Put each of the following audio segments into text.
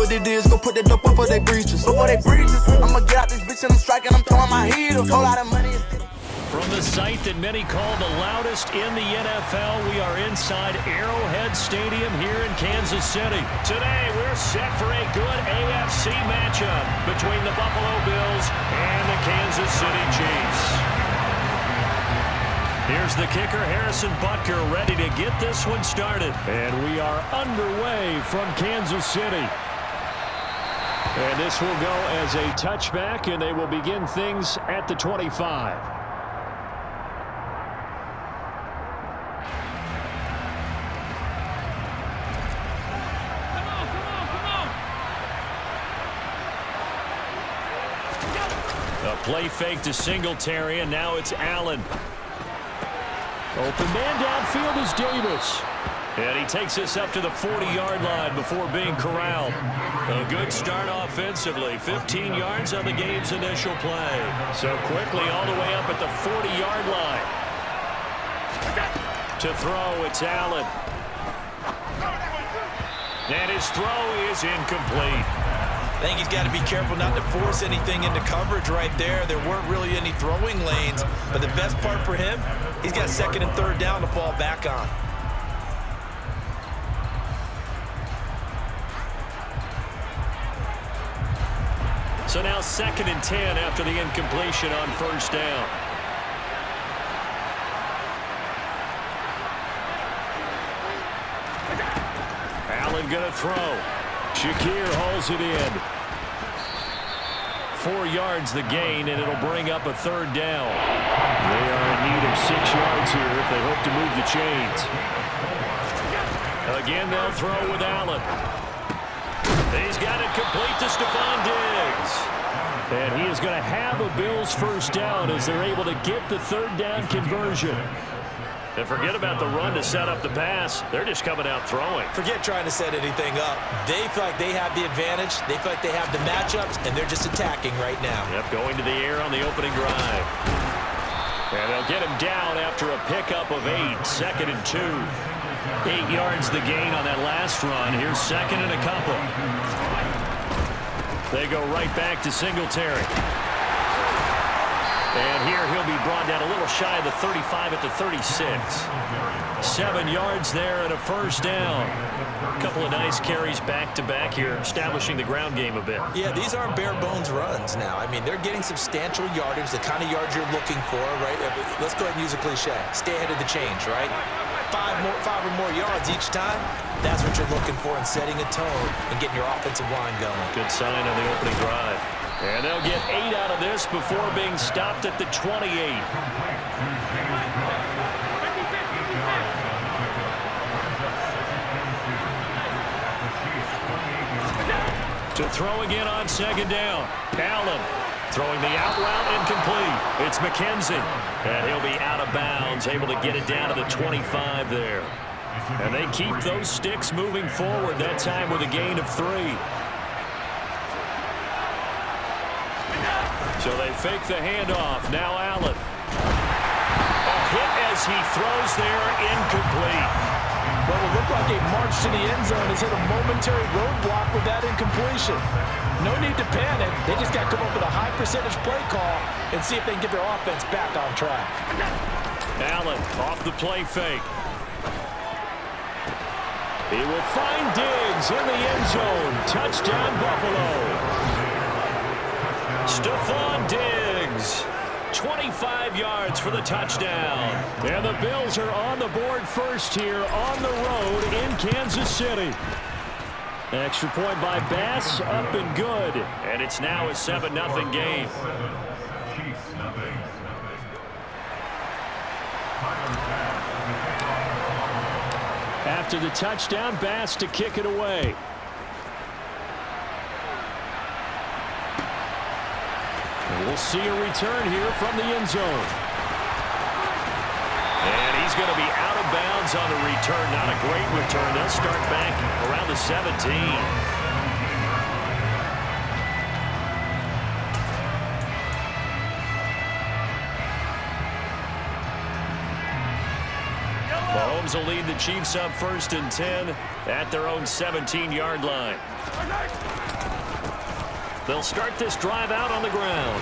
what it is, go put that dope before they breaches. I'ma get out this bitch and I'm striking, I'm throwing my heater. Whole lot of money. From the site that many call the loudest in the NFL, we are inside Arrowhead Stadium here in Kansas City. Today, we're set for a good AFC matchup between the Buffalo Bills and the Kansas City Chiefs. Here's the kicker, Harrison Butker, ready to get this one started. And we are underway from Kansas City. And this will go as a touchback, and they will begin things at the 25. A play fake to Singletary, and now it's Allen. Open man downfield is Davis. And he takes us up to the 40-yard line before being corralled. A good start offensively. 15 yards on the game's initial play. So quickly all the way up at the 40-yard line. To throw, it's Allen. And his throw is incomplete. I think he's got to be careful not to force anything into coverage right there. There weren't really any throwing lanes, but the best part for him, he's got second and third down to fall back on. So now 2nd and 10 after the incompletion on first down. Allen gonna throw. Shakir hauls it in. 4 yards the gain, and it'll bring up a third down. They are in need of 6 yards here if they hope to move the chains. Again, they'll throw with Allen. He's got it complete to Stephon Diggs. And he is going to have a Bills first down as they're able to get the third down conversion. And forget about the run to set up the pass. They're just coming out throwing. Forget trying to set anything up. They feel like they have the advantage. They feel like they have the matchups, and they're just attacking right now. Yep, going to the air on the opening drive. And they'll get him down after a pickup of 8. 2nd and 2. 8 yards the gain on that last run. Here's 2nd and a couple. They go right back to Singletary. And here he'll be brought down a little shy of the 35 at the 36. 7 yards there and a first down. A couple of nice carries back-to-back here, establishing the ground game a bit. Yeah, these aren't bare-bones runs now. I mean, they're getting substantial yardage, the kind of yards you're looking for, right? Let's go ahead and use a cliche. Stay ahead of the chains, right? 5 or more yards each time. That's what you're looking for in setting a tone and getting your offensive line going. Good sign on the opening drive. And they'll get 8 out of this before being stopped at the 28. To throw again on 2nd down. Allen throwing the out route incomplete. It's McKenzie. And he'll be out of bounds, able to get it down to the 25 there. And they keep those sticks moving forward, that time with a gain of 3. So they fake the handoff. Now Allen. A hit as he throws there, incomplete. Well, it looked like a march to the end zone has hit a momentary roadblock with that incompletion. No need to panic. They just got to come up with a high percentage play call and see if they can get their offense back on track. Allen off the play fake. He will find Diggs in the end zone. Touchdown, Buffalo. Stephon Diggs, 25 yards for the touchdown. And the Bills are on the board first here on the road in Kansas City. Extra point by Bass, up and good. And it's now a 7-0 game. After the touchdown, Bass to kick it away. And we'll see a return here from the end zone. And he's going to be out of bounds on the return. Not a great return. They'll start back around the 17. Mahomes will lead the Chiefs up 1st and 10 at their own 17-yard line. They'll start this drive out on the ground.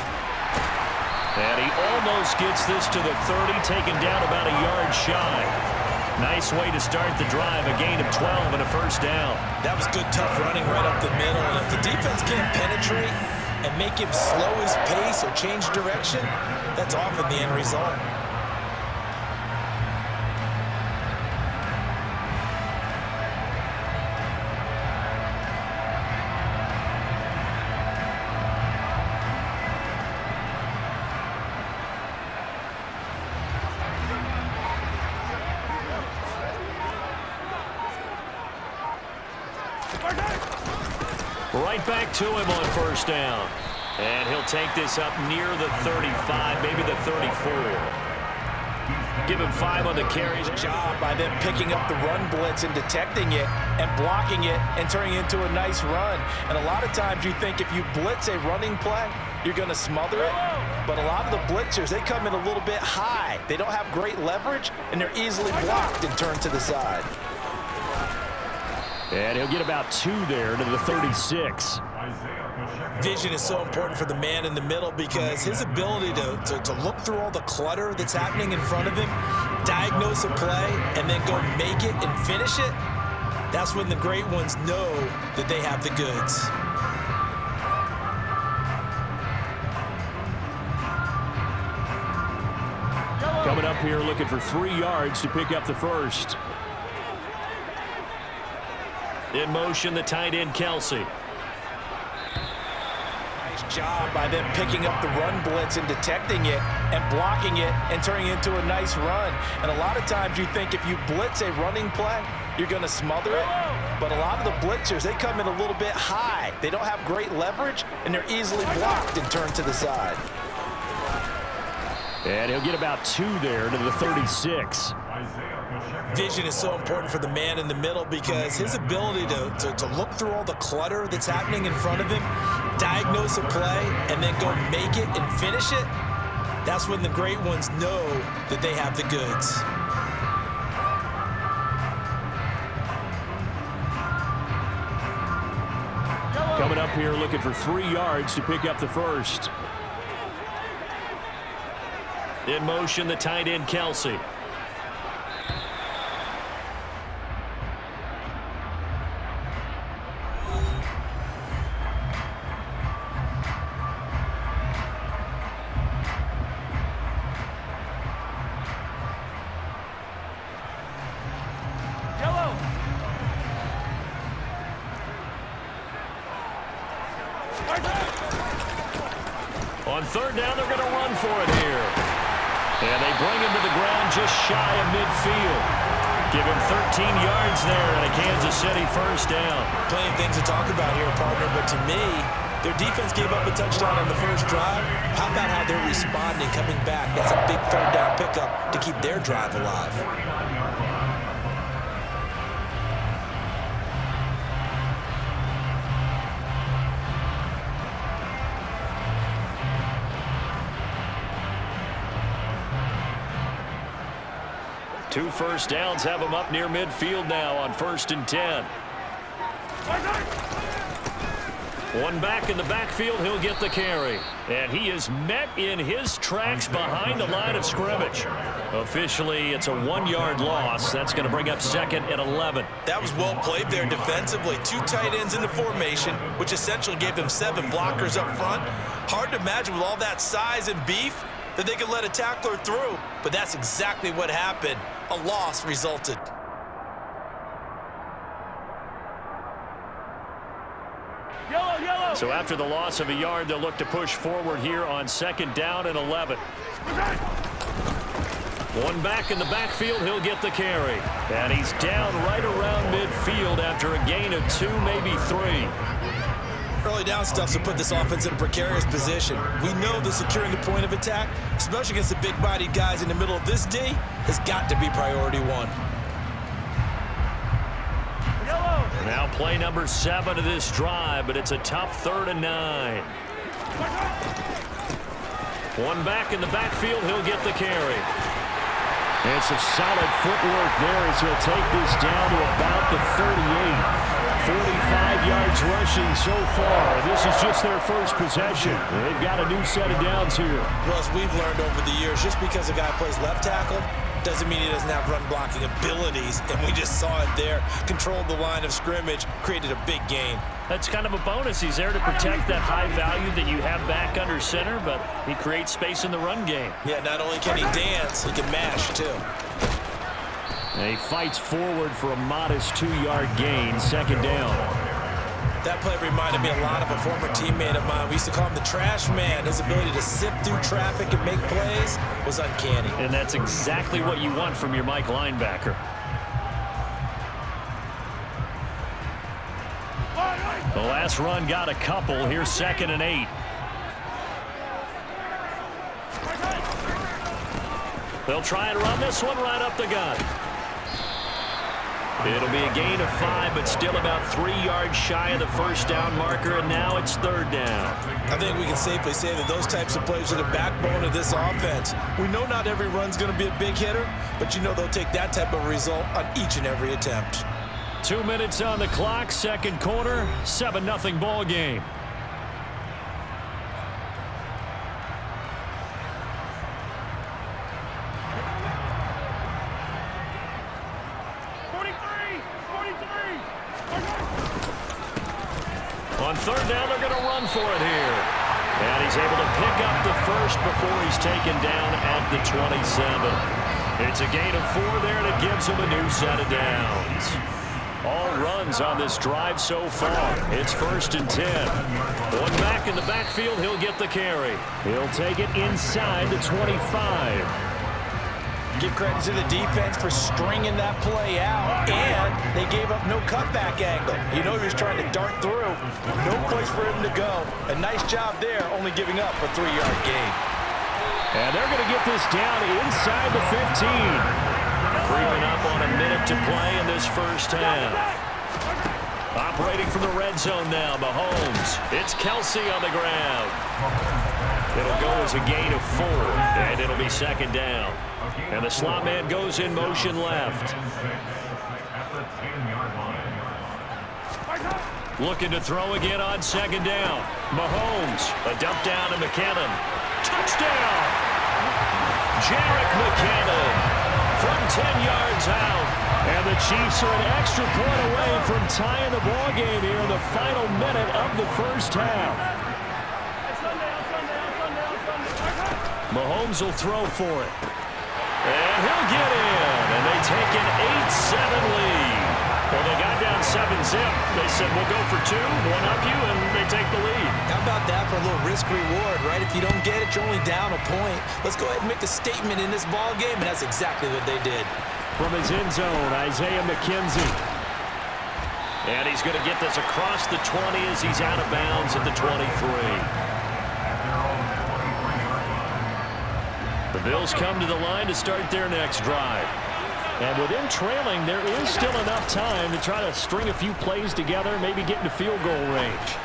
And he almost gets this to the 30, taken down about a yard shy. Nice way to start the drive, a gain of 12 and a first down. That was good, tough running right up the middle. And if the defense can't penetrate and make him slow his pace or change direction, that's often the end result. Right back to him on first down. And he'll take this up near the 35, maybe the 34. Give him 5 on the carries. Job by them picking up the run blitz and detecting it and blocking it and turning it into a nice run. And a lot of times you think if you blitz a running play, you're going to smother it. But a lot of the blitzers, they come in a little bit high. They don't have great leverage, and they're easily blocked and turned to the side. And he'll get about 2 there to the 36. Vision is so important for the man in the middle because his ability to look through all the clutter that's happening in front of him, diagnose a play, and then go make it and finish it, that's when the great ones know that they have the goods. Coming up here looking for 3 yards to pick up the first. In motion, the tight end, Kelsey. Nice job by them picking up the run blitz and detecting it and blocking it and turning it into a nice run. And a lot of times you think if you blitz a running play, you're going to smother it. But a lot of the blitzers, they come in a little bit high. They don't have great leverage, and they're easily blocked and turned to the side. And he'll get about 2 there to the 36. Vision is so important for the man in the middle because his ability to look through all the clutter that's happening in front of him, diagnose a play, and then go make it and finish it, that's when the great ones know that they have the goods. Coming up here looking for 3 yards to pick up the first. In motion, the tight end, Kelsey. On third down, they're going to run for it here. And they bring him to the ground just shy of midfield. Give him 13 yards there and a Kansas City first down. Plenty of things to talk about here, partner, but to me, their defense gave up a touchdown on the first drive. How about how they're responding, coming back? That's a big third down pickup to keep their drive alive. Two first downs have him up near midfield now on 1st and 10. One back in the backfield, he'll get the carry. And he is met in his tracks behind the line of scrimmage. Officially, it's a 1-yard loss. That's going to bring up 2nd and 11. That was well played there defensively. 2 tight ends in the formation, which essentially gave them 7 blockers up front. Hard to imagine with all that size and beef that they could let a tackler through. But that's exactly what happened. A loss resulted. So after the loss of a yard, they'll look to push forward here on 2nd down and 11. One back in the backfield, he'll get the carry. And he's down right around midfield after a gain of 2, maybe 3. Early down stuff to put this offense in a precarious position. We know that securing the point of attack, especially against the big-bodied guys in the middle of this D, has got to be priority 1. Now play number 7 of this drive, but it's a tough 3rd and 9. One back in the backfield, he'll get the carry. And some solid footwork there as he'll take this down to about the 38. 45 yards rushing so far. This is just their first possession. They've got a new set of downs here. Russ, we've learned over the years, just because a guy plays left tackle doesn't mean he doesn't have run blocking abilities, and we just saw it there. Controlled the line of scrimmage, created a big gain. That's kind of a bonus. He's there to protect that high value that you have back under center, but he creates space in the run game. Yeah, not only can he dance, he can mash, too. And he fights forward for a modest 2-yard gain, second down. That play reminded me a lot of a former teammate of mine. We used to call him the trash man. His ability to zip through traffic and make plays was uncanny. And that's exactly what you want from your Mike linebacker. The last run got a couple. Here's 2nd and 8. They'll try and run this one right up the gut. It'll be a gain of 5, but still about 3 yards shy of the first down marker, and now it's 3rd down. I think we can safely say that those types of plays are the backbone of this offense. We know not every run's going to be a big hitter, but you know they'll take that type of result on each and every attempt. 2 minutes on the clock, second quarter, 7-0 ball game. On 3rd down, they're going to run for it here. And he's able to pick up the first before he's taken down at the 27. It's a gain of 4 there, and it gives him a new set of downs. All runs on this drive so far. It's 1st and 10. One back in the backfield, he'll get the carry. He'll take it inside the 25. Give credit to the defense for stringing that play out, and they gave up no cutback angle. You know he was trying to dart through. No place for him to go. A nice job there, only giving up a 3-yard gain. And they're going to get this down inside the 15. Creeping up on a minute to play in this first half. Operating from the red zone now, Mahomes. It's Kelsey on the ground. It'll go as a gain of 4, and it'll be 2nd down. And the slot man goes in motion left. Looking to throw again on 2nd down. Mahomes, a dump down to McKinnon. Touchdown! Jarek McKinnon from 10 yards out. And the Chiefs are an extra point away from tying the ball game here in the final minute of the first half. Mahomes will throw for it. And he'll get in. And they take an 8-7 lead. Well, they got down 7-zip. They said, we'll go for 2, one up you, and they take the lead. How about that for a little risk-reward, right? If you don't get it, you're only down a point. Let's go ahead and make a statement in this ball game, and that's exactly what they did. From his end zone, Isaiah McKenzie. And he's going to get this across the 20 as he's out of bounds at the 23. The Bills come to the line to start their next drive. And with them trailing, there is still enough time to try to string a few plays together, maybe get into field goal range.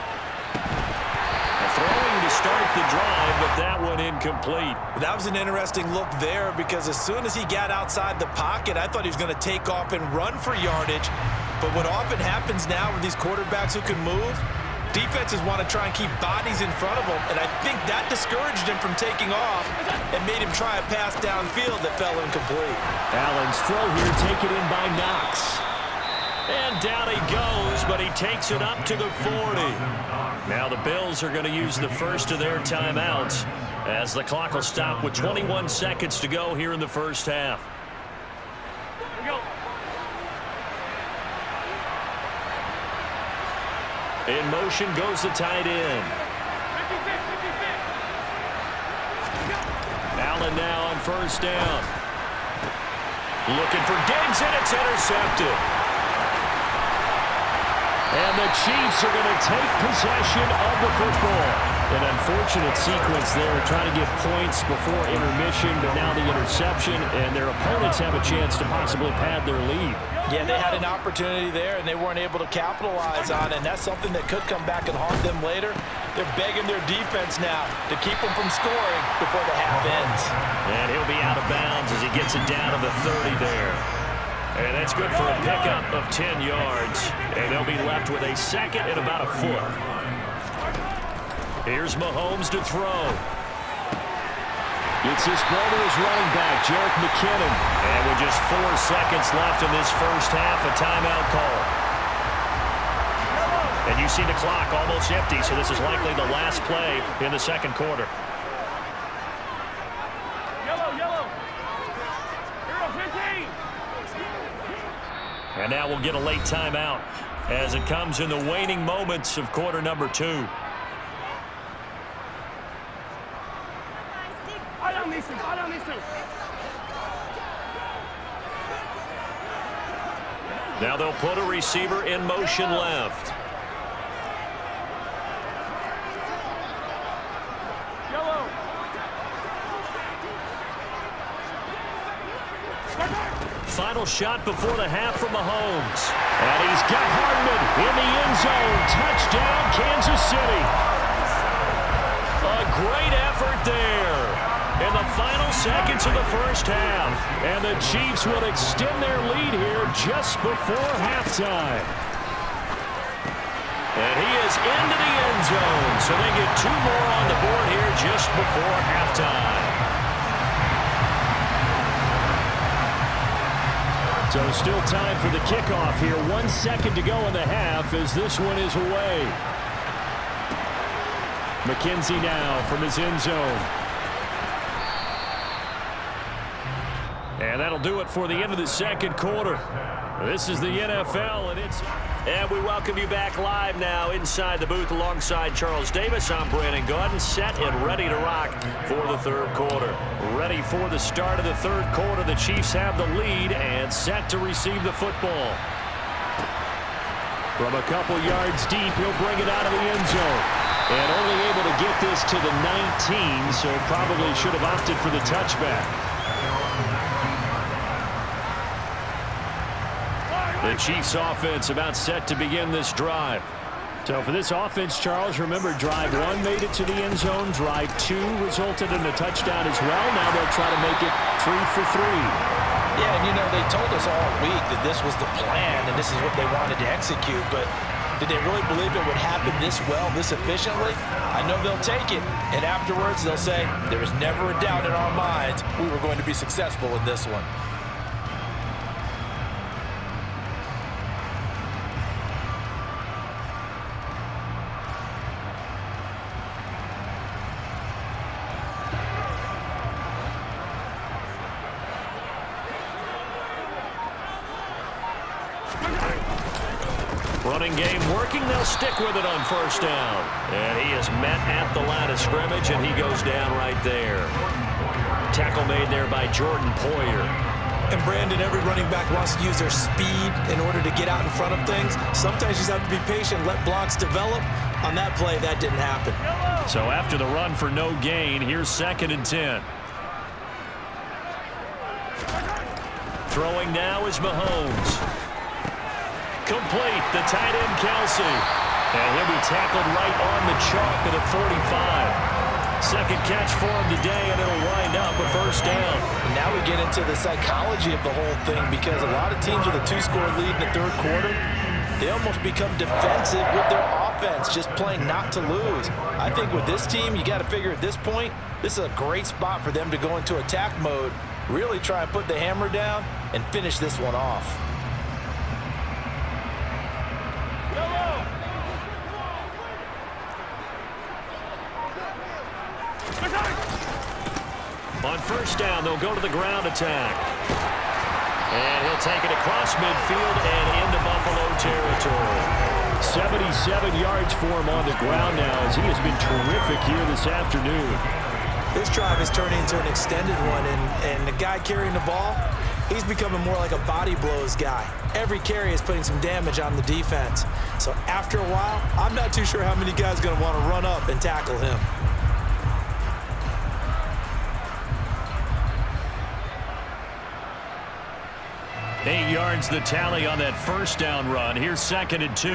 Throwing to start the drive, but that one incomplete. That was an interesting look there because as soon as he got outside the pocket, I thought he was going to take off and run for yardage. But what often happens now with these quarterbacks who can move, defenses want to try and keep bodies in front of them, and I think that discouraged him from taking off and made him try a pass downfield that fell incomplete. Allen's throw here taken in by Knox. And down he goes, but he takes it up to the 40. Now the Bills are going to use the first of their timeouts as the clock will stop with 21 seconds to go here in the first half. In motion goes the tight end. Allen now on first down. Looking for Diggs, and it's intercepted. And the Chiefs are going to take possession of the football. An unfortunate sequence there, trying to get points before intermission, but now the interception, and their opponents have a chance to possibly pad their lead. Yeah, they had an opportunity there, and they weren't able to capitalize on it, and that's something that could come back and haunt them later. They're begging their defense now to keep them from scoring before the half ends. And he'll be out of bounds as he gets it down to the 30 there. And that's good for a pickup of 10 yards. And they'll be left with a second and about a foot. Here's Mahomes to throw. It's his brother's running back, Jerick McKinnon. And with just 4 seconds left in this first half, a timeout call. And you see the clock almost empty, so this is likely the last play in the second quarter. And now we'll get a late timeout as it comes in the waning moments of quarter number 2. Now they'll put a receiver in motion left. Final shot before the half from Mahomes. And he's got Hardman in the end zone. Touchdown, Kansas City. A great effort there in the final seconds of the first half. And the Chiefs will extend their lead here just before halftime. And he is into the end zone. So they get 2 more on the board here just before halftime. So still time for the kickoff here. 1 second to go in the half as this one is away. McKenzie now from his end zone. And that'll do it for the end of the second quarter. This is the NFL, and we welcome you back live now inside the booth alongside Charles Davis. I'm Brandon Gaudin, set and ready to rock for the third quarter. Ready for the start of the third quarter. The Chiefs have the lead and set to receive the football. From a couple yards deep, he'll bring it out of the end zone. And only able to get this to the 19, so probably should have opted for the touchback. The Chiefs offense about set to begin this drive. So for this offense, Charles, remember drive 1 made it to the end zone. Drive 2 resulted in a touchdown as well. Now they'll try to make it 3 for 3. Yeah, and you know, they told us all week that this was the plan and this is what they wanted to execute, but did they really believe it would happen this well, this efficiently? I know they'll take it, and afterwards they'll say, there was never a doubt in our minds we were going to be successful in this one. Running game working. They'll stick with it on first down. And he is met at the line of scrimmage, and he goes down right there. Tackle made there by Jordan Poyer. And Brandon, every running back wants to use their speed in order to get out in front of things. Sometimes you just have to be patient, let blocks develop. On that play, that didn't happen. So after the run for no gain, here's 2nd and 10. Throwing now is Mahomes. Complete, the tight end Kelsey. And he'll be tackled right on the chalk at the 45. Second catch for him today, and it'll wind up a first down. And now we get into the psychology of the whole thing, because a lot of teams with a 2-score lead in the third quarter, they almost become defensive with their offense, just playing not to lose. I think with this team, you got to figure at this point, this is a great spot for them to go into attack mode, really try and put the hammer down and finish this one off. On first down, they'll go to the ground attack. And he'll take it across midfield and into Buffalo territory. 77 yards for him on the ground now, as he has been terrific here this afternoon. This drive is turning into an extended one, and the guy carrying the ball, He's becoming more like a body blows guy. Every carry is putting some damage on the defense. So after a while, I'm not too sure how many guys are going to want to run up and tackle him. Eight yards the tally on that first down run. Here's 2nd and 2.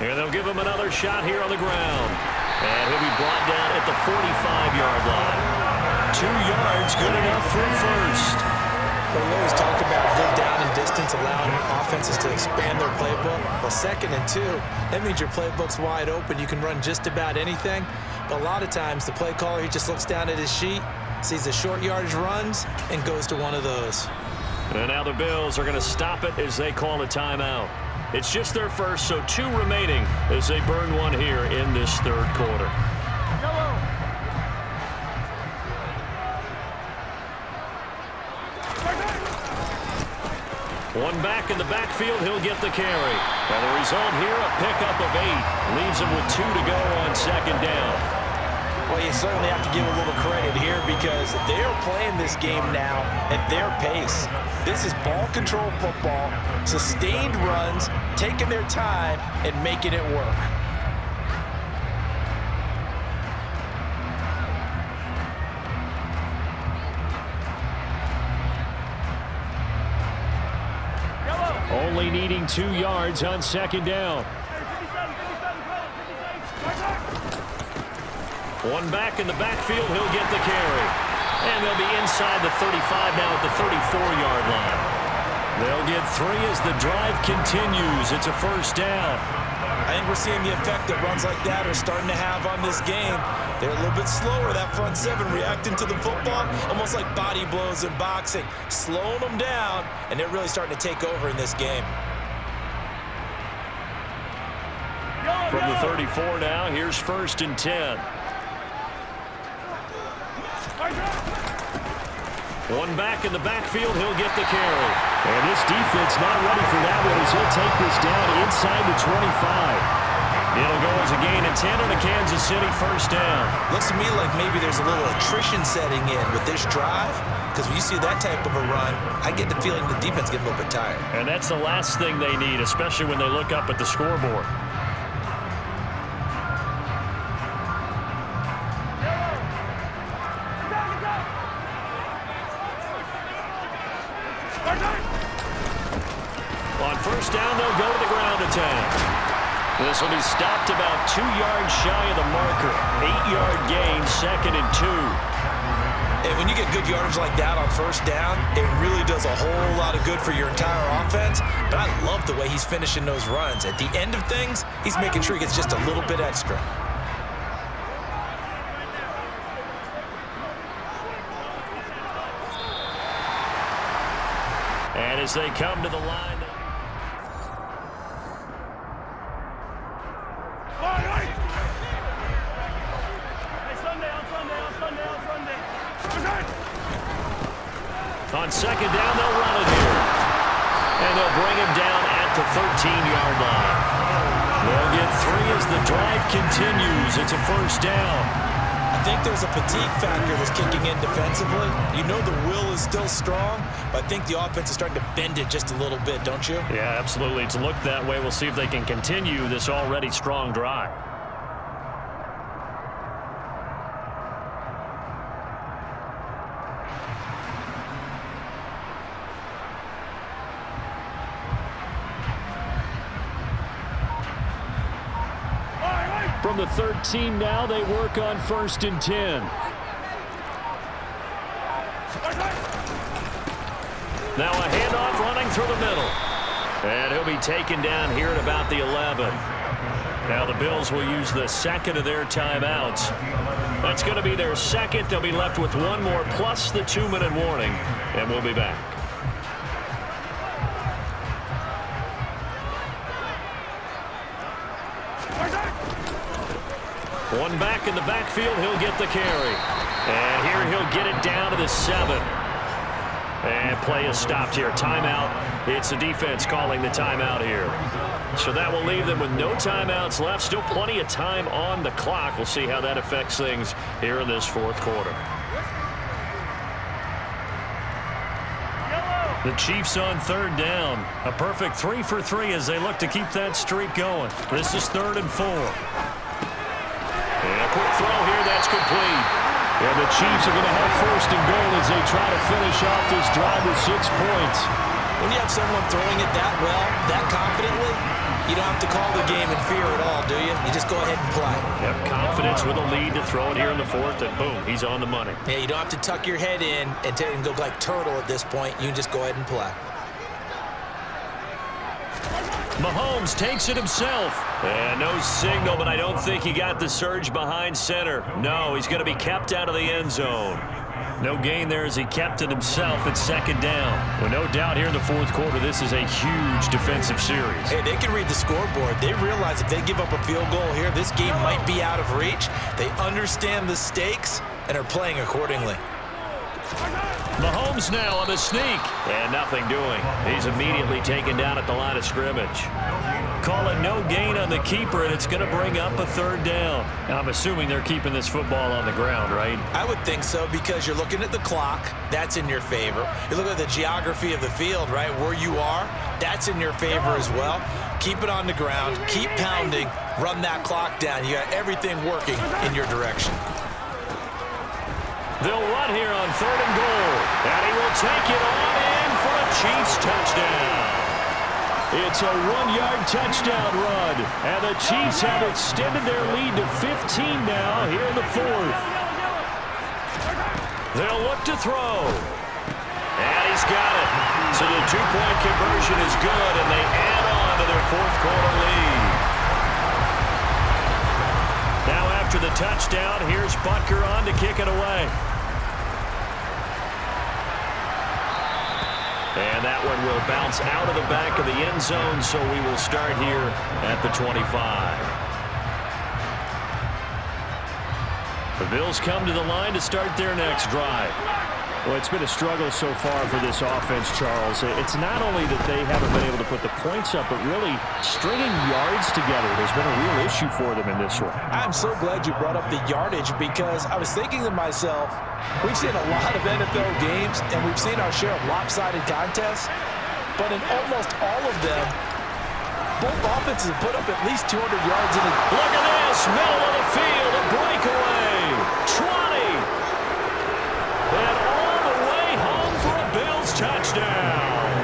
Here they'll give him another shot here on the ground. And he'll be brought down at the 45-yard line. 2 yards, good enough for a first. Well, we always talk about good down and distance, allowing offenses to expand their playbook. Well, 2nd and 2, that means your playbook's wide open. You can run just about anything. But a lot of times, the play caller, he just looks down at his sheet, sees the short yardage runs, and goes to one of those. And now the Bills are going to stop it as they call a timeout. It's just their first, so 2 remaining as they burn one here in this 3rd quarter. One back in the backfield, he'll get the carry. And the result here, a pickup of 8. Leaves him with 2 to go on 2nd down. Well, you certainly have to give a little credit here because they're playing this game now at their pace. This is ball control football, sustained runs, taking their time, and making it work. Only needing 2 yards on 2nd down. One back in the backfield, he'll get the carry. And they'll be inside the 35 now at the 34-yard line. They'll get 3 as the drive continues. It's a first down. I think we're seeing the effect that runs like that are starting to have on this game. They're a little bit slower, that front 7, reacting to the football, almost like body blows in boxing, slowing them down, and they're really starting to take over in this game. From the 34 now, here's 1st and 10. One back in the backfield, he'll get the carry. And this defense not ready for that one as he'll take this down inside the 25. It'll go as a gain of 10 on a Kansas City first down. Looks to me like maybe there's a little attrition setting in with this drive, because when you see that type of a run, I get the feeling the defense gets a little bit tired. And that's the last thing they need, especially when they look up at the scoreboard. On first down, they'll go to the ground attack. This will be stopped about 2 yards shy of the marker. 8-yard gain, 2nd and 2. And when you get good yardage like that on first down, it really does a whole lot of good for your entire offense. But I love the way he's finishing those runs. At the end of things, he's making sure he gets just a little bit extra. And as they come to the line, on 2nd down, they'll run it here. And they'll bring him down at the 13-yard line. They'll get 3 as the drive continues. It's a first down. I think there's a fatigue factor that's kicking in defensively. You know the will is still strong, but I think the offense is starting to bend it just a little bit, don't you? Yeah, absolutely. It's looked that way. We'll see if they can continue this already strong drive. From the 13 now, they work on 1st and 10. Now a handoff running through the middle. And he'll be taken down here at about the 11. Now the Bills will use the 2nd of their timeouts. That's going to be their 2nd. They'll be left with 1 more plus the 2-minute warning. And we'll be back. One back in the backfield, he'll get the carry. And here he'll get it down to the 7. And play is stopped here. Timeout. It's the defense calling the timeout here. So that will leave them with no timeouts left. Still plenty of time on the clock. We'll see how that affects things here in this 4th quarter. The Chiefs on third down. A perfect 3 for 3 as they look to keep that streak going. This is 3rd and 4. And a quick throw here. That's complete. And the Chiefs are going to have 1st and goal as they try to finish off this drive with 6 points. When you have someone throwing it that well, that confidently, you don't have to call the game in fear at all, do you? You just go ahead and play. Yep, confidence with a lead to throw it here in the 4th, and boom, he's on the money. Yeah, you don't have to tuck your head in and go like turtle at this point. You can just go ahead and play. Mahomes takes it himself. And no signal, but I don't think he got the surge behind center. No, he's going to be kept out of the end zone. No gain there as he kept it himself at 2nd down. Well, no doubt here in the 4th quarter, this is a huge defensive series. Hey, they can read the scoreboard. They realize if they give up a field goal here, this game might be out of reach. They understand the stakes and are playing accordingly. Mahomes now on the sneak. And nothing doing. He's immediately taken down at the line of scrimmage. Call it no gain on the keeper, and it's going to bring up a 3rd down. Now, I'm assuming they're keeping this football on the ground, right? I would think so because you're looking at the clock. That's in your favor. You look at the geography of the field, right, where you are. That's in your favor as well. Keep it on the ground. Keep pounding. Run that clock down. You got everything working in your direction. They'll run here on 3rd and goal. And he will take it on in for a Chiefs touchdown. It's a 1-yard touchdown run. And the Chiefs have extended their lead to 15 now here in the 4th. They'll look to throw. And he's got it. So the 2-point conversion is good, and they add on to their 4th quarter lead. Now after the touchdown, here's Butker on to kick it away. And that one will bounce out of the back of the end zone, so we will start here at the 25. The Bills come to the line to start their next drive. Well, it's been a struggle so far for this offense, Charles. It's not only that they haven't been able to put the points up, but really stringing yards together has been a real issue for them in this one. I'm so glad you brought up the yardage because I was thinking to myself, we've seen a lot of NFL games and we've seen our share of lopsided contests, but in almost all of them, both offenses have put up at least 200 yards in a... Look at this, middle of the field, a breakaway. 20. And all the way home for a Bills touchdown.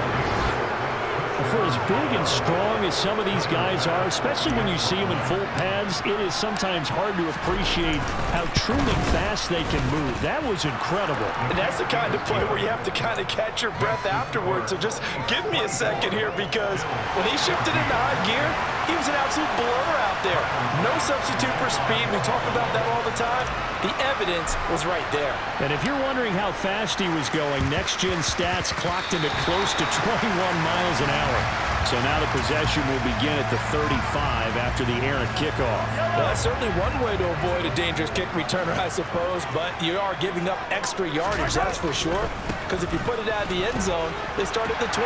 For as big and strong as some of these guys are, especially when you see them in full pads, it is sometimes hard to appreciate how truly fast they can move. That was incredible. And that's the kind of play where you have to kind of catch your breath afterwards. So just give me a second here because when he shifted into high gear, he was an absolute blur out there. No substitute for speed. We talk about that all the time. The evidence was right there. And if you're wondering how fast he was going, next-gen stats clocked him at close to 21 miles an hour. So now the possession will begin at the 35 after the errant kickoff. Well, that's certainly one way to avoid a dangerous kick returner, I suppose, but you are giving up extra yardage, that's for sure. Because if you put it out of the end zone, they start at the 25.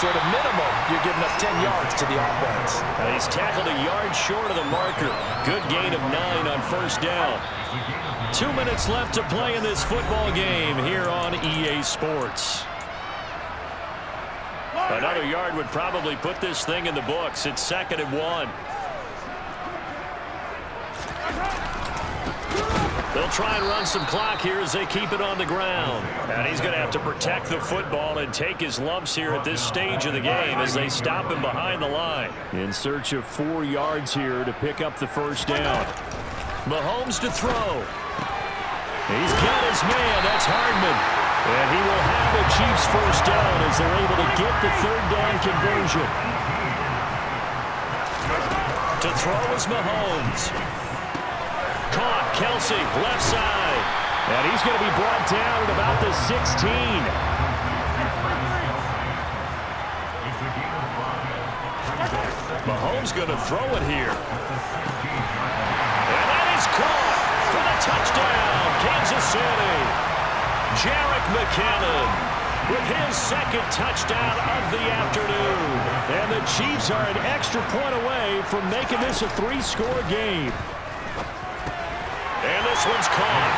So at a minimum, you're giving up 10 yards to the offense. And he's tackled a yard short of the marker. Good gain of 9 on 1st down. 2 minutes left to play in this football game here on EA Sports. Another yard would probably put this thing in the books. It's 2nd and 1. They'll try and run some clock here as they keep it on the ground. And he's going to have to protect the football and take his lumps here at this stage of the game as they stop him behind the line. In search of 4 yards here to pick up the 1st down. Mahomes to throw. He's got his man. That's Hardman. And he will have the Chiefs 1st down as they're able to get the 3rd down conversion. To throw is Mahomes. Caught, Kelsey, left side. And he's going to be brought down at about the 16. Mahomes going to throw it here. And that is caught for the touchdown, Kansas City. Jerick McKinnon with his 2nd touchdown of the afternoon. And the Chiefs are an extra point away from making this a 3-score game. And this one's caught.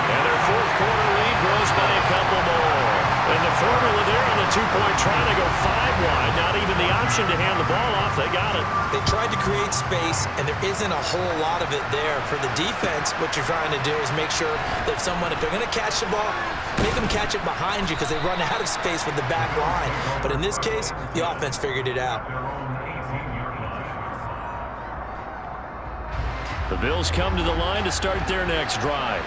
And their 4th quarter lead grows by a couple more. And the formula there on the two-point trying to go 5 wide. Not even the option to hand the ball off. They got it. They tried to create space, and there isn't a whole lot of it there. For the defense, what you're trying to do is make sure that if they're going to catch the ball, make them catch it behind you because they run out of space with the back line. But in this case, the offense figured it out. The Bills come to the line to start their next drive.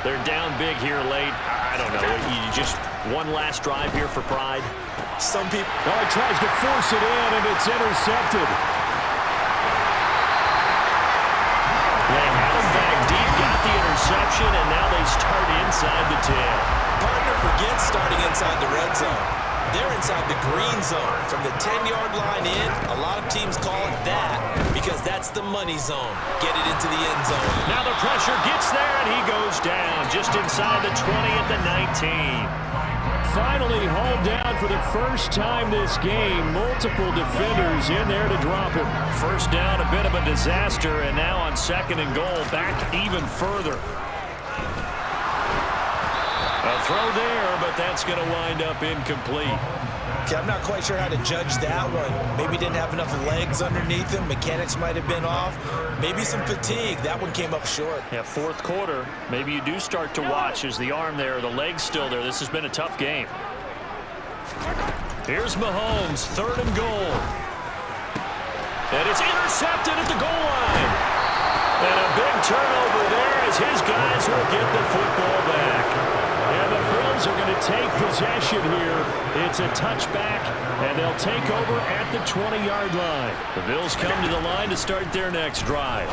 They're down big here late. I don't know. You just one last drive here for pride. Some people... Oh, he tries to force it in, and it's intercepted. They had him back deep, got the interception, and now they start inside the 10. Partner forgets starting inside the red zone. They're inside the green zone. From the 10-yard line in, a lot of teams call it that because that's the money zone. Get it into the end zone. Now the pressure gets there, and he goes down just inside the 20 at the 19. Finally hauled down for the first time this game. Multiple defenders in there to drop him. First down, a bit of a disaster, and now on 2nd and goal, back even further. A throw there, but that's going to wind up incomplete. Okay, I'm not quite sure how to judge that one. Maybe didn't have enough legs underneath him. Mechanics might have been off. Maybe some fatigue. That one came up short. Yeah, 4th quarter. Maybe you do start to watch. Is the arm there, the leg's still there? This has been a tough game. Here's Mahomes, 3rd and goal. And it's intercepted at the goal line. And a big turnover there as his guys will get the football back. And the Bills are going to take possession here. It's a touchback, and they'll take over at the 20-yard line. The Bills come to the line to start their next drive.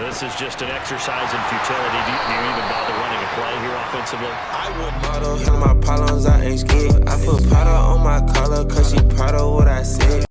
This is just an exercise in futility. Do you even bother running a play here offensively? I wouldn't. Handle my problems, I ain't scared. I put powder on my collar, cause she proud of what I said.